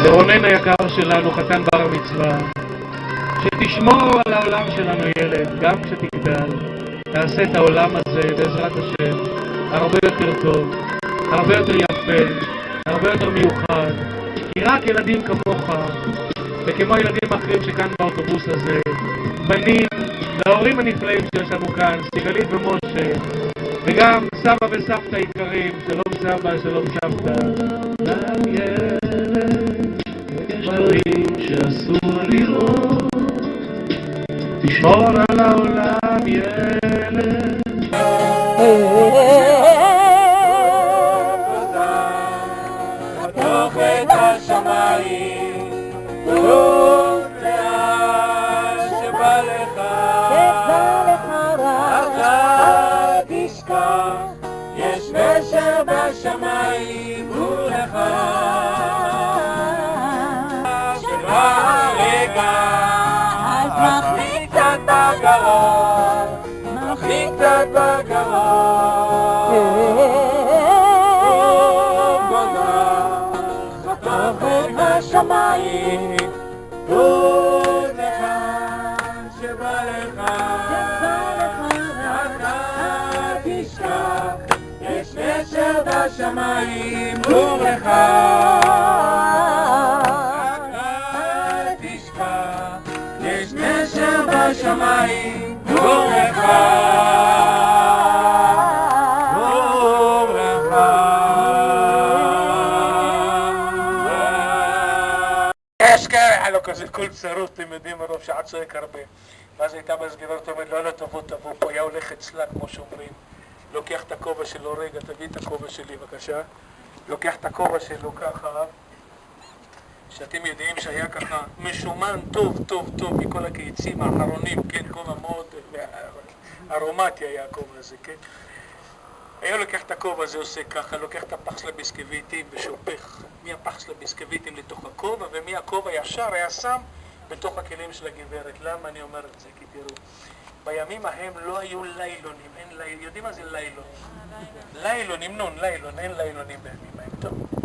לרונן היקר שלנו, חתן בר מצווה, שתשמור על העולם שלנו ילד, גם כשתגדל, תעשה את העולם הזה בעזרת השם הרבה יותר טוב, הרבה יותר יפה, הרבה יותר מיוחד, כי רק ילדים כמוך וכמו ילדים אחרים שכאן באוטובוס הזה, בנים להורים הנפלאים שיש לנו כאן, סיגלית ומשה, וגם סבא וסבתא יקרים, שלום סבא, שלום סבתא. גם ילד, יש דברים שאסור לראות, תשמור על העולם ילד. בתוך את השמיים, טוב לאן שבא לך, אל תשכח, יש נשר בשמיים ולך, שבא הרגע, אז מחליק קצת בגרון, מחליק קצת בגרון. השמיים, טוב לך, שבא לך, אל תשכח, יש נשר בשמיים, טוב לך, אל תשכח, יש נשר בשמיים, טוב לך. היה לו כזה קול צרות, אתם יודעים, מרוב שעה צועק הרבה. ואז הייתה בסגירות, אומרת, לא, תבוא פה, היה הולך אצלה, כמו שאומרים. לוקח את הכובע שלו, רגע, תביא את הכובע שלי, בבקשה. לוקח את הכובע שלו ככה, שאתם יודעים שהיה ככה משומן טוב מכל הקיצים האחרונים, כן, כובע מאוד ארומטי היה הכובע הזה, כן. היה לוקח את הכובע הזה, עושה ככה, לוקח את הפח של הביסקוויטים ושופך מהפח של הביסקוויטים לתוך הכובע, ומהכובע ישר היה שם בתוך הכלים של הגברת. למה אני אומר את זה? כי תראו, בימים ההם לא היו ליילונים, יודעים מה זה ליילון? ליילון, המנון, ליילון, אין ליילונים בימים ההם, טוב.